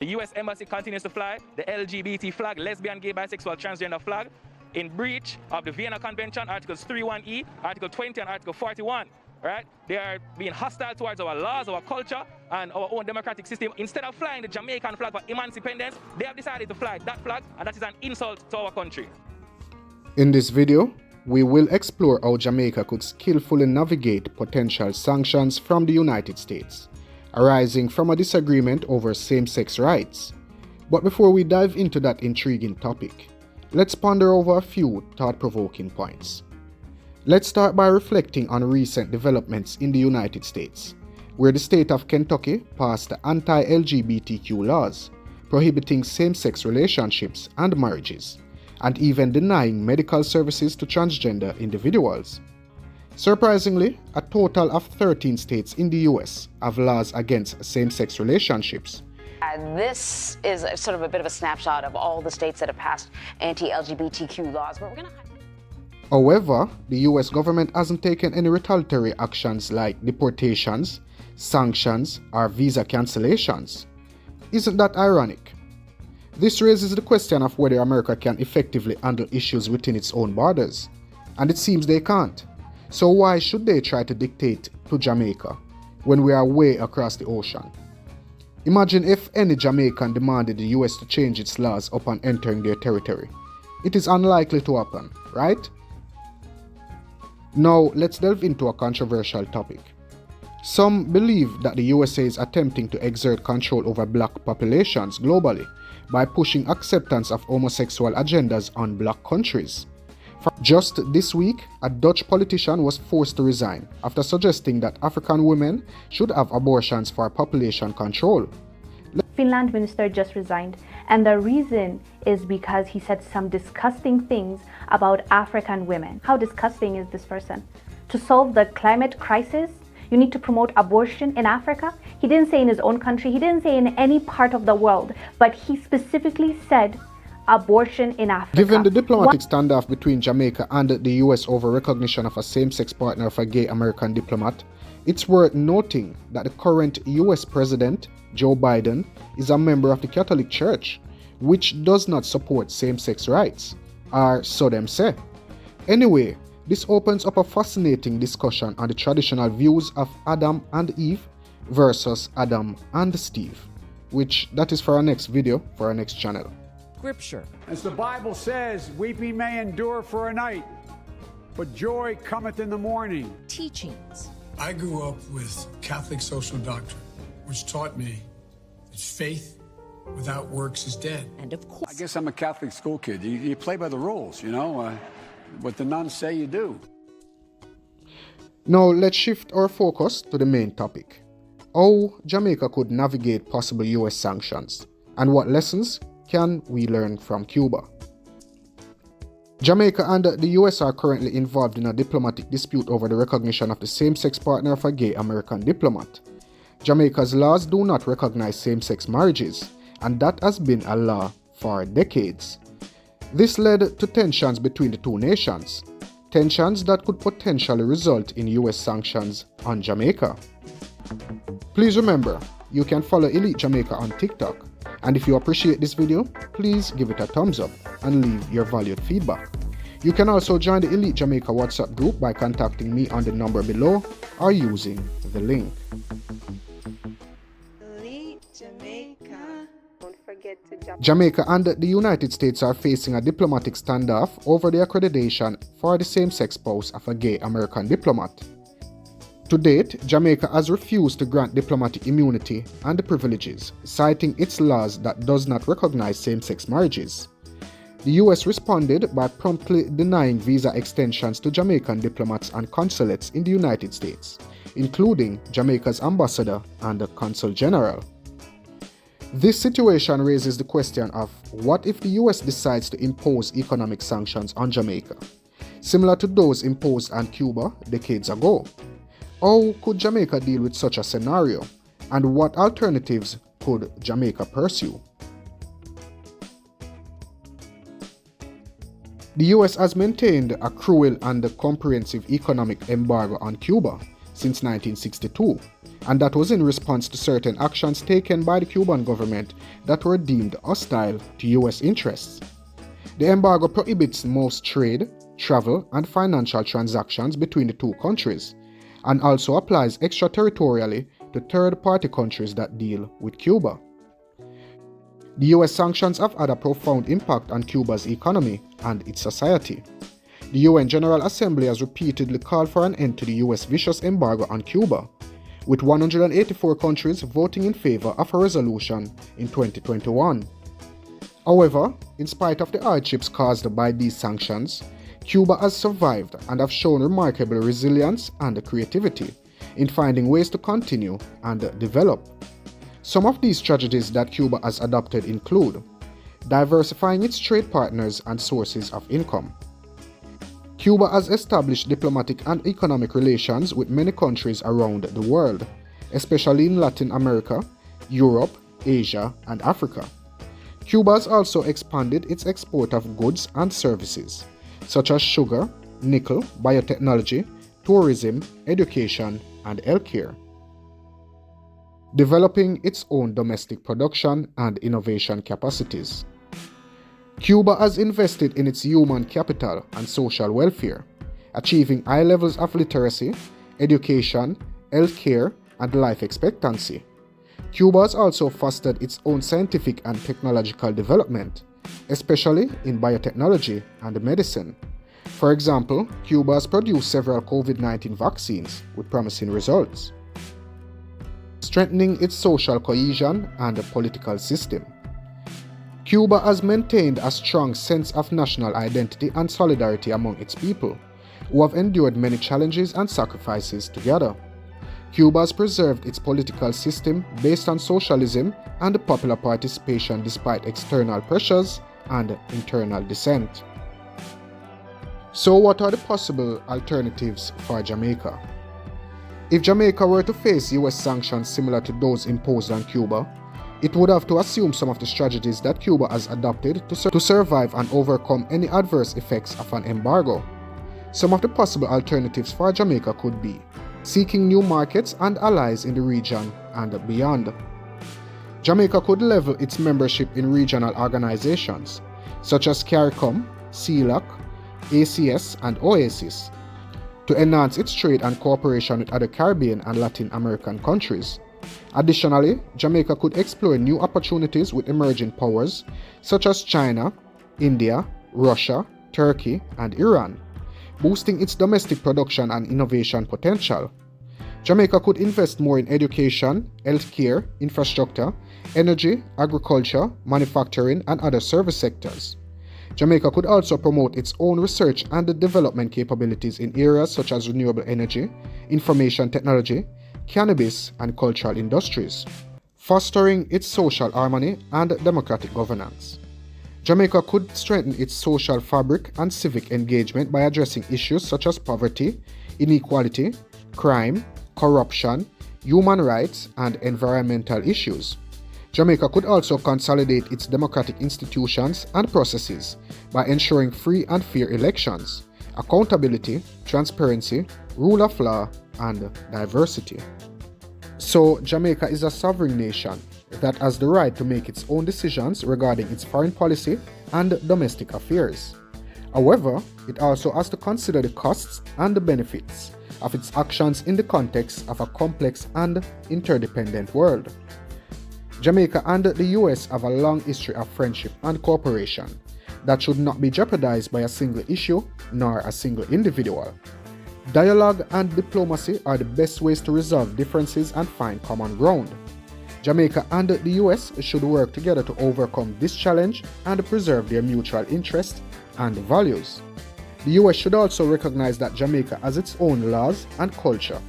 The U.S. Embassy continues to fly the LGBT flag, lesbian, gay, bisexual, transgender flag in breach of the Vienna Convention, Articles 31E, Article 20, and Article 41. Right? They are being hostile towards our laws, our culture, and our own democratic system. Instead of flying the Jamaican flag for emancipation, they have decided to fly that flag, and that is an insult to our country. In this video, we will explore how Jamaica could skillfully navigate potential sanctions from the United States, arising from a disagreement over same-sex rights. But before we dive into that intriguing topic, let's ponder over a few thought-provoking points. Let's start by reflecting on recent developments in the United States, where the state of Kentucky passed anti-LGBTQ laws, prohibiting same-sex relationships and marriages, and even denying medical services to transgender individuals. Surprisingly, a total of 13 states in the US have laws against same-sex relationships. This is sort of a bit of a snapshot of all the states that have passed anti-LGBTQ laws, but we're going to... However, the US government hasn't taken any retaliatory actions like deportations, sanctions, or visa cancellations. Isn't that ironic? This raises the question of whether America can effectively handle issues within its own borders, and it seems they can't. So why should they try to dictate to Jamaica when we are way across the ocean? Imagine if any Jamaican demanded the US to change its laws upon entering their territory. It is unlikely to happen, right? Now let's delve into a controversial topic. Some believe that the USA is attempting to exert control over black populations globally by pushing acceptance of homosexual agendas on black countries. Just this week, a Dutch politician was forced to resign after suggesting that African women should have abortions for population control. Finland minister just resigned, and the reason is because he said some disgusting things about African women. How disgusting is this person? To solve the climate crisis, you need to promote abortion in Africa? He didn't say in his own country, he didn't say in any part of the world, but he specifically said abortion in Africa. Given the diplomatic standoff between Jamaica and the US over recognition of a same-sex partner of a gay American diplomat, it's worth noting that the current US President, Joe Biden, is a member of the Catholic Church, which does not support same-sex rights, or so them say. Anyway, this opens up a fascinating discussion on the traditional views of Adam and Eve versus Adam and Steve, which that is for our next video, for our next channel. Scripture. As the Bible says, weeping may endure for a night, but joy cometh in the morning. Teachings. I grew up with Catholic social doctrine, which taught me that faith without works is dead. And of course, I guess I'm a Catholic school kid. You play by the rules, you know. What the nuns say you do. Now let's shift our focus to the main topic. How Jamaica could navigate possible US sanctions, and what lessons can we learn from Cuba? Jamaica and the US are currently involved in a diplomatic dispute over the recognition of the same-sex partner of a gay American diplomat. Jamaica's laws do not recognize same-sex marriages, and that has been a law for decades. This led to tensions between the two nations, tensions that could potentially result in US sanctions on Jamaica. Please remember, you can follow Elite Jamaica on TikTok, and if you appreciate this video, please give it a thumbs up and leave your valued feedback. You can also join the Elite Jamaica WhatsApp group by contacting me on the number below or using the link. Jamaica and the United States are facing a diplomatic standoff over the accreditation for the same-sex spouse of a gay American diplomat. To date, Jamaica has refused to grant diplomatic immunity and privileges, citing its laws that does not recognize same-sex marriages. The US responded by promptly denying visa extensions to Jamaican diplomats and consulates in the United States, including Jamaica's ambassador and the consul general. This situation raises the question of what if the US decides to impose economic sanctions on Jamaica, similar to those imposed on Cuba decades ago? How could Jamaica deal with such a scenario, and what alternatives could Jamaica pursue? The US has maintained a cruel and comprehensive economic embargo on Cuba since 1962, and that was in response to certain actions taken by the Cuban government that were deemed hostile to U.S. interests. The embargo prohibits most trade, travel, and financial transactions between the two countries, and also applies extraterritorially to third-party countries that deal with Cuba. The U.S. sanctions have had a profound impact on Cuba's economy and its society. The UN General Assembly has repeatedly called for an end to the U.S. vicious embargo on Cuba, with 184 countries voting in favor of a resolution in 2021. However, in spite of the hardships caused by these sanctions, Cuba has survived and have shown remarkable resilience and creativity in finding ways to continue and develop. Some of these strategies that Cuba has adopted include diversifying its trade partners and sources of income. Cuba has established diplomatic and economic relations with many countries around the world, especially in Latin America, Europe, Asia, and Africa. Cuba has also expanded its export of goods and services, such as sugar, nickel, biotechnology, tourism, education, and healthcare. Developing its own domestic production and innovation capacities. Cuba has invested in its human capital and social welfare, achieving high levels of literacy, education, healthcare, and life expectancy. Cuba has also fostered its own scientific and technological development, especially in biotechnology and medicine. For example, Cuba has produced several COVID-19 vaccines with promising results. Strengthening its social cohesion and political system. Cuba has maintained a strong sense of national identity and solidarity among its people, who have endured many challenges and sacrifices together. Cuba has preserved its political system based on socialism and popular participation despite external pressures and internal dissent. So what are the possible alternatives for Jamaica? If Jamaica were to face U.S. sanctions similar to those imposed on Cuba, it would have to assume some of the strategies that Cuba has adopted to survive and overcome any adverse effects of an embargo. Some of the possible alternatives for Jamaica could be seeking new markets and allies in the region and beyond. Jamaica could level its membership in regional organizations such as CARICOM, CELAC, ACS, and OASIS to enhance its trade and cooperation with other Caribbean and Latin American countries. Additionally, Jamaica could explore new opportunities with emerging powers such as China, India, Russia, Turkey, and Iran, boosting its domestic production and innovation potential. Jamaica could invest more in education, healthcare, infrastructure, energy, agriculture, manufacturing, and other service sectors. Jamaica could also promote its own research and development capabilities in areas such as renewable energy, information technology, cannabis, and cultural industries, fostering its social harmony and democratic governance. Jamaica could strengthen its social fabric and civic engagement by addressing issues such as poverty, inequality, crime, corruption, human rights, and environmental issues. Jamaica could also consolidate its democratic institutions and processes by ensuring free and fair elections, accountability, transparency, rule of law, and diversity. So, Jamaica is a sovereign nation that has the right to make its own decisions regarding its foreign policy and domestic affairs. However, it also has to consider the costs and the benefits of its actions in the context of a complex and interdependent world. Jamaica and the US have a long history of friendship and cooperation that should not be jeopardized by a single issue nor a single individual. Dialogue and diplomacy are the best ways to resolve differences and find common ground. Jamaica and the US should work together to overcome this challenge and preserve their mutual interests and values. The US should also recognize that Jamaica has its own laws and culture,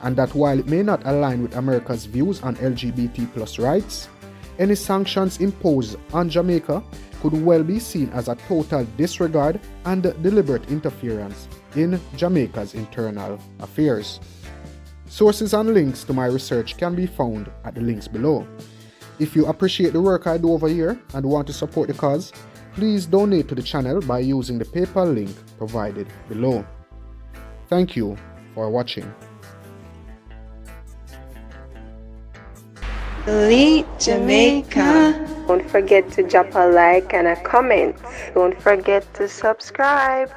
and that while it may not align with America's views on LGBT+ rights, any sanctions imposed on Jamaica could well be seen as a total disregard and deliberate interference in Jamaica's internal affairs. Sources and links to my research can be found at the links below. If you appreciate the work I do over here and want to support the cause, please donate to the channel by using the PayPal link provided below. Thank you for watching. Delete Jamaica. Don't forget to drop a like and a comment. Don't forget to subscribe.